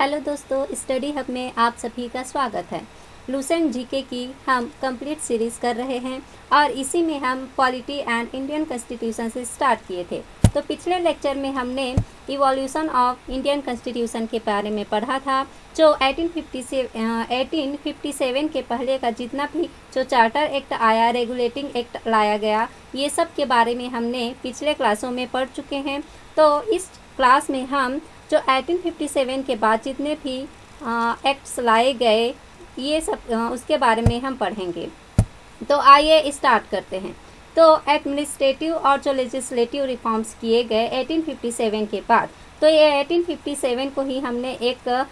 Hello दोस्तों, study hub में आप सभी का स्वागत है। लूसेंट जीके की हम कंप्लीट सीरीज़ कर रहे हैं और इसी में हम पॉलिटी एंड इंडियन कॉन्स्टिट्यूशन से स्टार्ट किए थे। तो पिछले लेक्चर में हमने इवोल्यूशन ऑफ इंडियन कॉन्स्टिट्यूशन के बारे में पढ़ा था, जो 1857 के पहले का जितना भी जो चार्टर एक्ट आया, रेगुलेटिंग एक्ट लाया गया, ये सब के बारे में हमने पिछले क्लासों में पढ़ चुके हैं। तो इस क्लास में हम जो 1857 के बाद जितने भी एक्ट्स लाए गए, ये सब उसके बारे में हम पढ़ेंगे। तो आइए स्टार्ट करते हैं। तो एडमिनिस्ट्रेटिव और जो लेजिस्लेटिव रिफॉर्म्स किए गए 1857 के बाद, तो ये 1857 को ही हमने एक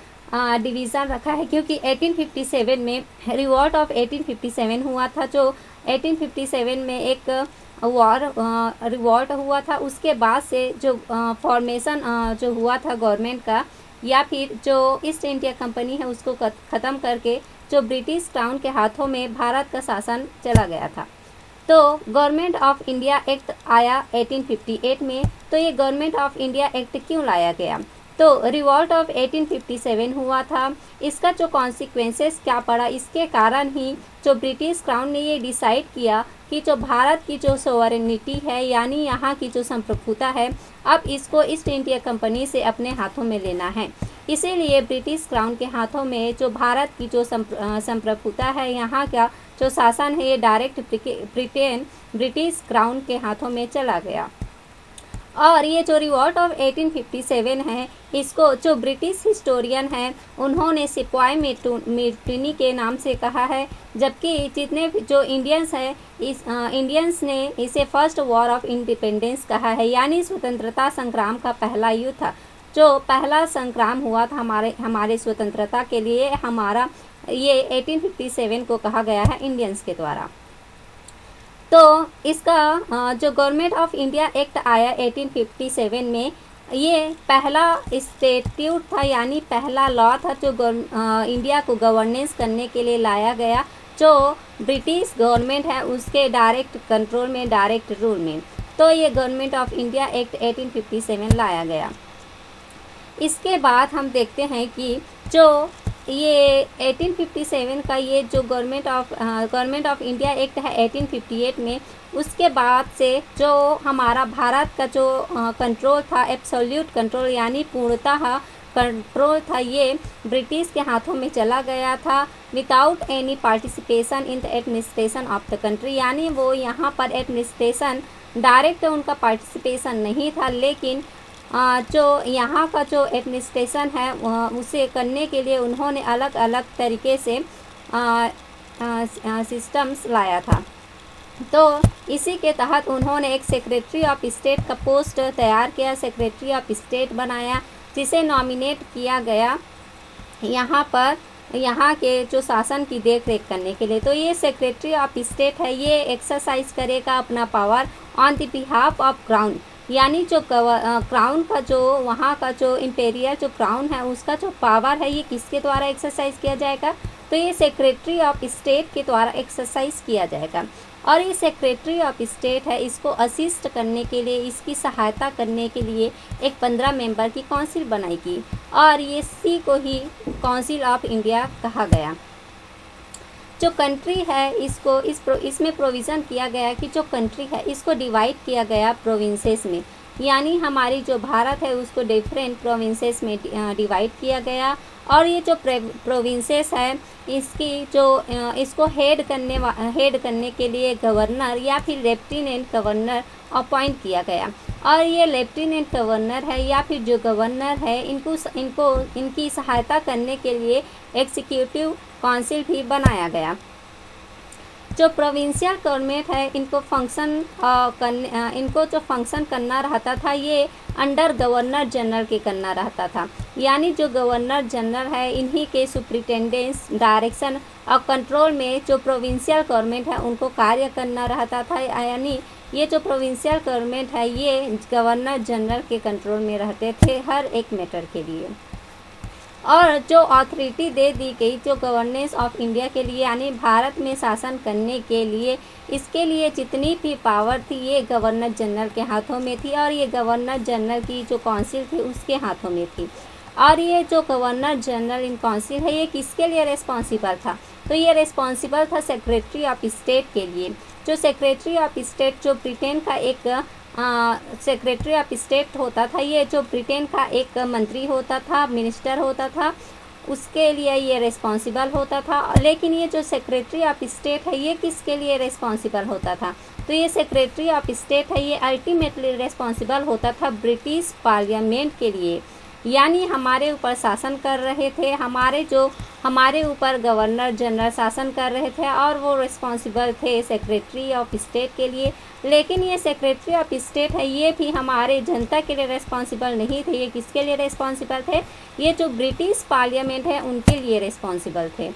डिवीज़न रखा है, क्योंकि 1857 में रिवॉल्ट ऑफ 1857 हुआ था। जो 1857 में एक रिवॉल्ट हुआ था, उसके बाद से जो फॉर्मेशन जो हुआ था गवर्नमेंट का, या फिर जो ईस्ट इंडिया कंपनी है उसको ख़त्म करके जो ब्रिटिश क्राउन के हाथों में भारत का शासन चला गया था। तो गवर्नमेंट ऑफ इंडिया एक्ट आया 1858 में। तो ये गवर्नमेंट ऑफ इंडिया एक्ट क्यों लाया गया? तो रिवॉल्ट ऑफ 1857 हुआ था। इसका जो कॉन्सिक्वेंसेस क्या पड़ा, इसके कारण ही जो ब्रिटिश क्राउन ने ये डिसाइड किया कि जो भारत की जो सोवरेनिटी है, यानी यहाँ की जो संप्रभुता है, अब इसको ईस्ट इंडिया कंपनी से अपने हाथों में लेना है। इसीलिए ब्रिटिश क्राउन के हाथों में जो भारत की जो संप्रभुता है, यहाँ का जो शासन है, ये डायरेक्ट ब्रिटिश क्राउन के हाथों में चला गया। और ये जो रिवॉल्ट ऑफ 1857 है, इसको जो ब्रिटिश हिस्टोरियन हैं उन्होंने सिपाही म्यूटिनी के नाम से कहा है, जबकि जितने जो इंडियंस हैं, इंडियंस ने इसे फर्स्ट वॉर ऑफ इंडिपेंडेंस कहा है, यानी स्वतंत्रता संग्राम का पहला युद्ध था। जो पहला संग्राम हुआ था हमारे स्वतंत्रता के लिए, हमारा ये 1857 को कहा गया है इंडियंस के द्वारा। तो इसका जो गवर्नमेंट ऑफ इंडिया एक्ट आया 1857 में, ये पहला स्टेट्यूट था, यानी पहला लॉ था जो इंडिया को गवर्नेंस करने के लिए लाया गया, जो ब्रिटिश गवर्नमेंट है उसके डायरेक्ट कंट्रोल में, डायरेक्ट रूल में। तो ये गवर्नमेंट ऑफ इंडिया एक्ट 1857 लाया गया। इसके बाद हम देखते हैं कि जो ये 1857 का ये जो गवर्नमेंट ऑफ इंडिया एक्ट है 1858 में, उसके बाद से जो हमारा भारत का जो कंट्रोल था, एब्सोल्यूट कंट्रोल यानी पूर्णतः कंट्रोल था, ये ब्रिटिश के हाथों में चला गया था, without any participation in the administration of the country. यानी वो यहाँ पर एडमिनिस्ट्रेशन डायरेक्ट उनका पार्टिसिपेशन नहीं था, लेकिन जो यहाँ का जो एडमिनिस्ट्रेशन है उसे करने के लिए उन्होंने अलग अलग तरीके से सिस्टम्स लाया था। तो इसी के तहत उन्होंने एक सेक्रेटरी ऑफ स्टेट का पोस्ट तैयार किया, सेक्रेटरी ऑफ स्टेट बनाया, जिसे नॉमिनेट किया गया यहाँ के जो शासन की देख रेख करने के लिए। तो ये सेक्रेटरी ऑफ स्टेट है, ये एक्सरसाइज करेगा अपना power on the behalf of crown, यानी जो क्राउन का जो वहाँ का जो इम्पेरियल जो क्राउन है उसका जो पावर है, ये किसके द्वारा एक्सरसाइज किया जाएगा? तो ये सेक्रेटरी ऑफ स्टेट के द्वारा एक्सरसाइज किया जाएगा। और ये सेक्रेटरी ऑफ स्टेट है, इसको असिस्ट करने के लिए, इसकी सहायता करने के लिए एक 15 मेंबर की काउंसिल बनाएगी, और ये इसी को ही काउंसिल ऑफ इंडिया कहा गया। जो कंट्री है इसमें प्रोविज़न किया गया कि जो कंट्री है इसको डिवाइड किया गया प्रोविंसेस में, यानी हमारी जो भारत है उसको डिफरेंट प्रोविंसेस में डिवाइड किया गया। और ये जो प्रोविंसेस है इसको हेड करने के लिए गवर्नर या फिर लेफ्टिनेंट गवर्नर अपॉइंट किया गया। और ये लेफ्टिनेंट गवर्नर है या फिर जो गवर्नर है, इनकी सहायता करने के लिए एग्जीक्यूटिव काउंसिल भी बनाया गया। जो प्रोविंशियल गवर्नमेंट है, इनको जो फंक्शन करना रहता था, ये अंडर गवर्नर जनरल के करना रहता था, यानी जो गवर्नर जनरल है इन्हीं के सुप्रिटेंडेंस, डायरेक्शन और कंट्रोल में जो प्रोविंशियल गवर्नमेंट है उनको कार्य करना रहता था। यानी ये जो प्रोविंशियल गवर्नमेंट है ये गवर्नर जनरल के कंट्रोल में रहते थे हर एक मैटर के लिए। और जो अथॉरिटी दे दी गई जो गवर्नेंस ऑफ इंडिया के लिए, यानी भारत में शासन करने के लिए, इसके लिए जितनी भी पावर थी ये गवर्नर जनरल के हाथों में थी, और ये गवर्नर जनरल की जो काउंसिल थी उसके हाथों में थी। और ये जो गवर्नर जनरल इन काउंसिल है ये किसके लिए रिस्पॉन्सिबल था? तो ये रिस्पॉन्सिबल था सेक्रेटरी ऑफ स्टेट के लिए। जो सेक्रेटरी ऑफ स्टेट जो ब्रिटेन का एक सेक्रेटरी ऑफ स्टेट होता था, ये जो ब्रिटेन का एक मंत्री होता था, मिनिस्टर होता था, उसके लिए ये रिस्पॉन्सिबल होता था। लेकिन ये जो सेक्रेटरी ऑफ स्टेट है ये किसके लिए रिस्पॉन्सिबल होता था? तो ये सेक्रेटरी ऑफ स्टेट है ये अल्टीमेटली रिस्पॉन्सिबल होता था ब्रिटिश पार्लियामेंट के लिए, यानी हमारे ऊपर शासन कर रहे थे, हमारे ऊपर गवर्नर जनरल शासन कर रहे थे और वो रिस्पॉन्सिबल थे सेक्रेटरी ऑफ स्टेट के लिए। लेकिन ये सेक्रेटरी ऑफ स्टेट है ये भी हमारे जनता के लिए रिस्पॉन्सिबल नहीं थे। ये किसके लिए रिस्पॉन्सिबल थे? ये जो ब्रिटिश पार्लियामेंट है उनके लिए रिस्पॉन्सिबल थे।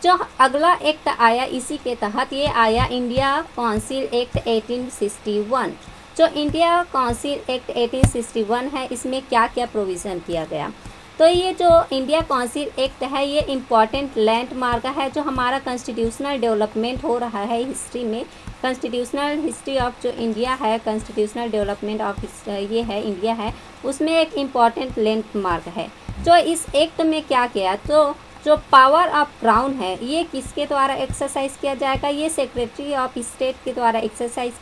जो अगला एक्ट आया इसी के तहत ये आया इंडिया काउंसिल एक्ट 1861। जो इंडिया काउंसिल एक्ट 1861 है इसमें क्या क्या प्रोविज़न किया गया? तो ये जो इंडिया काउंसिल एक्ट है ये इम्पॉर्टेंट लैंडमार्क है जो हमारा कॉन्स्टिट्यूशनल डेवलपमेंट हो रहा है हिस्ट्री में। कॉन्स्टिट्यूशनल हिस्ट्री ऑफ जो इंडिया है, कॉन्स्टिट्यूशनल डेवलपमेंट ऑफ ये है इंडिया है, उसमें एक इम्पॉर्टेंट लैंडमार्क है। जो इस एक्ट में क्या किया, तो जो पावर ऑफ क्राउन है ये किसके द्वारा एक्सरसाइज किया जाएगा? ये सेक्रेटरी ऑफ स्टेट के द्वारा एक्सरसाइज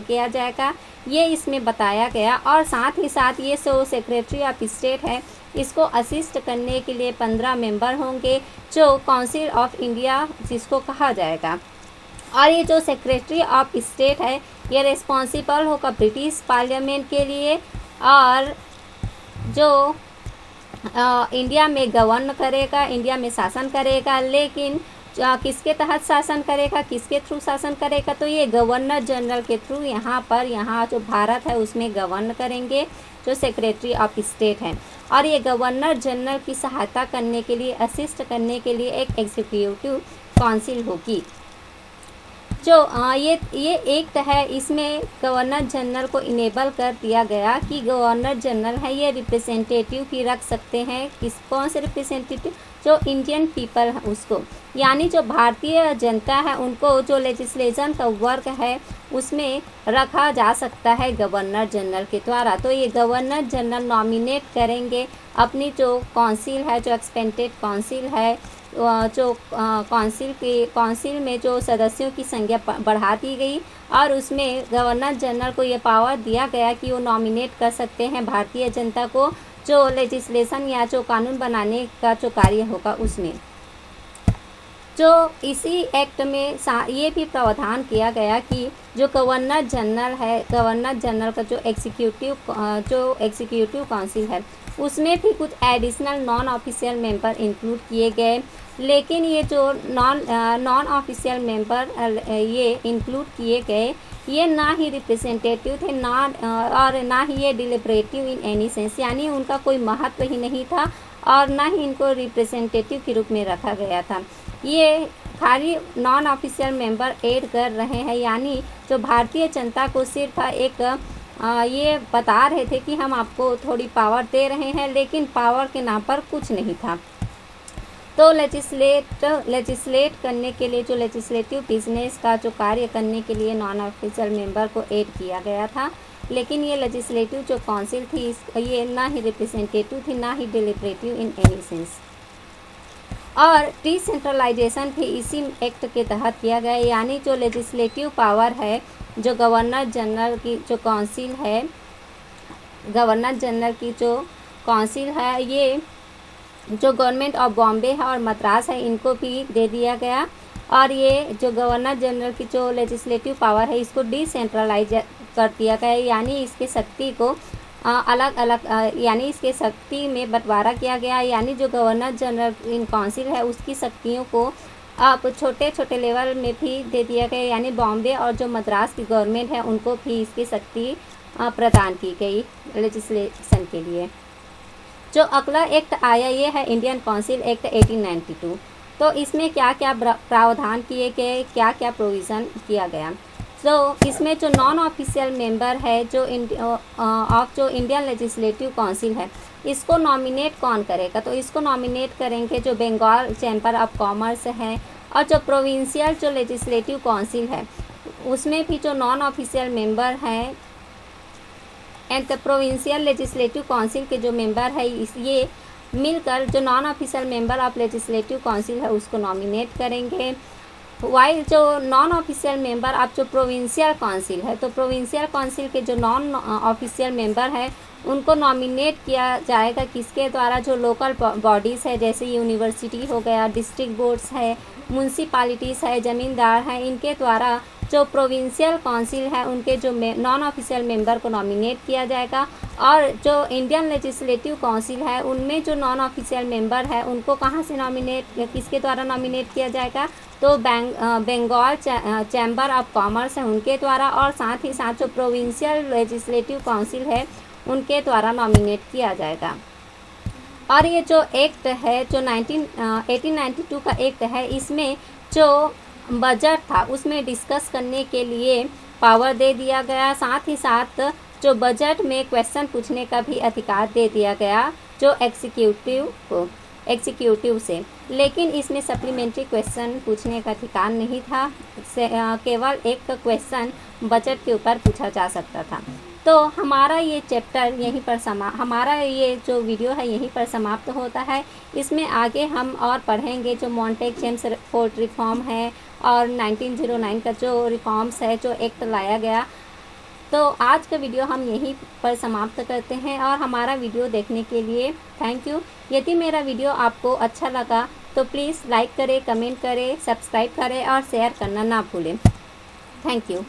किया जाएगा, ये इसमें बताया गया। और साथ ही साथ ये जो सेक्रेटरी ऑफ स्टेट है इसको असिस्ट करने के लिए 15 मेंबर होंगे जो काउंसिल ऑफ इंडिया जिसको कहा जाएगा। और ये जो सेक्रेटरी ऑफ स्टेट है ये रिस्पॉन्सिबल होगा ब्रिटिश पार्लियामेंट के लिए और जो इंडिया में गवर्न करेगा, इंडिया में शासन करेगा। लेकिन किसके तहत शासन करेगा, किसके थ्रू शासन करेगा? तो ये गवर्नर जनरल के थ्रू यहाँ जो भारत है उसमें गवर्न करेंगे जो सेक्रेटरी ऑफ स्टेट है। और ये गवर्नर जनरल की सहायता करने के लिए, असिस्ट करने के लिए एक एग्जीक्यूटिव काउंसिल होगी। जो ये एक्ट है इसमें गवर्नर जनरल को इनेबल कर दिया गया कि गवर्नर जनरल है ये रिप्रेजेंटेटिव भी रख सकते हैं। कौन से रिप्रेजेंटेटिव? जो इंडियन पीपल है उसको, यानी जो भारतीय जनता है उनको जो लेजिस्लेशन का वर्क है उसमें रखा जा सकता है गवर्नर जनरल के द्वारा। तो ये गवर्नर जनरल नॉमिनेट करेंगे अपनी जो काउंसिल है, जो एक्सपेंडेड काउंसिल है, जो काउंसिल में जो सदस्यों की संख्या बढ़ा दी गई और उसमें गवर्नर जनरल को ये पावर दिया गया कि वो नॉमिनेट कर सकते हैं भारतीय जनता को जो लेजिस्लेशन या जो कानून बनाने का जो कार्य होगा उसमें। जो इसी एक्ट में ये भी प्रावधान किया गया कि जो गवर्नर जनरल है, गवर्नर जनरल का जो एग्जीक्यूटिव काउंसिल है उसमें भी कुछ additional non official member include किए गए। लेकिन ये जो नॉन ऑफिशियल मेंबर ये इंक्लूड किए गए ये ना ही रिप्रेजेंटेटिव थे और ना ही ये डिलिब्रेटिव इन एनी सेंस, यानी उनका कोई महत्व ही नहीं था और ना ही इनको रिप्रेजेंटेटिव के रूप में रखा गया था। ये खाली नॉन ऑफिशियल मेंबर ऐड कर रहे हैं, यानी जो भारतीय जनता को सिर्फ एक ये बता रहे थे कि हम आपको थोड़ी पावर दे रहे हैं, लेकिन पावर के नाम पर कुछ नहीं था। तो लेजिस्लेट करने के लिए, जो लेजिस्लेटिव बिजनेस का जो कार्य करने के लिए नॉन ऑफिशियल मेंबर को ऐड किया गया था। लेकिन ये लेजिस्लेटिव जो काउंसिल थी ये ना ही रिप्रेजेंटेटिव थी ना ही डिलिब्रेटिव इन एनी सेंस। और डिसेंट्रलाइजेशन भी इसी एक्ट के तहत किया गया, यानी जो लेजिस्लेटिव पावर है, जो गवर्नर जनरल की जो काउंसिल है, गवर्नर जनरल की जो काउंसिल है ये जो गवर्नमेंट ऑफ बॉम्बे है और मद्रास है इनको भी दे दिया गया। और ये जो गवर्नर जनरल की जो लेजिस्लेटिव पावर है इसको डिसेंट्रलाइज कर दिया गया, यानी इसकी शक्ति को अलग अलग यानी इसके शक्ति में बंटवारा किया गया। यानी जो गवर्नर जनरल इन काउंसिल है उसकी शक्तियों को अब छोटे छोटे लेवल में भी दे दिया गया, यानी बॉम्बे और जो मद्रास की गवर्नमेंट है उनको भी इसकी शक्ति प्रदान की गई लेजिस्लेशन के लिए। जो अगला एक्ट आया ये है इंडियन काउंसिल एक्ट 1892। तो इसमें क्या क्या प्रावधान किए गए, क्या क्या प्रोविज़न किया गया? तो इसमें जो नॉन ऑफिशियल मेंबर है जो इंडियन लेजिस्लेटिव काउंसिल है इसको नॉमिनेट कौन करेगा? तो इसको नॉमिनेट करेंगे जो बंगाल चैम्बर ऑफ कॉमर्स है। और जो प्रोविंशियल जो लेजिस्लेटिव काउंसिल है उसमें भी जो नॉन ऑफिशियल मेंबर हैं and the provincial legislative council के जो मेंबर है ये मिलकर जो non official member of legislative council है उसको नॉमिनेट करेंगे। वाइल जो नॉन ऑफिशियल मेंबर ऑफ जो प्रोविंशियल काउंसिल है, तो प्रोविंशियल काउंसिल के जो नॉन ऑफिशियल मेंबर है उनको नॉमिनेट किया जाएगा किसके द्वारा, जो लोकल बॉडीज़ है जैसे यूनिवर्सिटी हो गया, डिस्ट्रिक्ट बोर्ड्स है, म्यूनसिपालिटीज़ है, ज़मींदार हैं, इनके द्वारा जो प्रोविंशियल काउंसिल है उनके जो नॉन ऑफिशियल मेंबर को नॉमिनेट किया जाएगा। और जो इंडियन लेजिस्लेटिव काउंसिल है उनमें जो नॉन ऑफिशियल मेंबर है उनको कहाँ से किसके द्वारा नॉमिनेट किया जाएगा, तो बंगाल चैम्बर ऑफ कॉमर्स है उनके द्वारा, और साथ ही साथ जो प्रोविंशियल लेजिस्लेटिव काउंसिल है उनके द्वारा नॉमिनेट किया जाएगा। और ये जो एक्ट है जो 1892 का एक्ट है, इसमें जो बजट था उसमें डिस्कस करने के लिए पावर दे दिया गया, साथ ही साथ जो बजट में क्वेश्चन पूछने का भी अधिकार दे दिया गया जो एग्जीक्यूटिव से। लेकिन इसमें सप्लीमेंट्री क्वेश्चन पूछने का अधिकार नहीं था, केवल एक क्वेश्चन बजट के ऊपर पूछा जा सकता था। तो हमारा ये चैप्टर यहीं पर हमारा ये जो वीडियो है यहीं पर समाप्त होता है। इसमें आगे हम और पढ़ेंगे जो मॉन्टेग जेम्स फोर्ट रिफॉर्म है और 1909 का जो रिफॉर्म्स है जो एक्ट लाया गया। तो आज का वीडियो हम यहीं पर समाप्त करते हैं और हमारा वीडियो देखने के लिए थैंक यू। यदि मेरा वीडियो आपको अच्छा लगा तो प्लीज़ लाइक करें, कमेंट करें, सब्सक्राइब करें और शेयर करना ना भूलें। Thank you.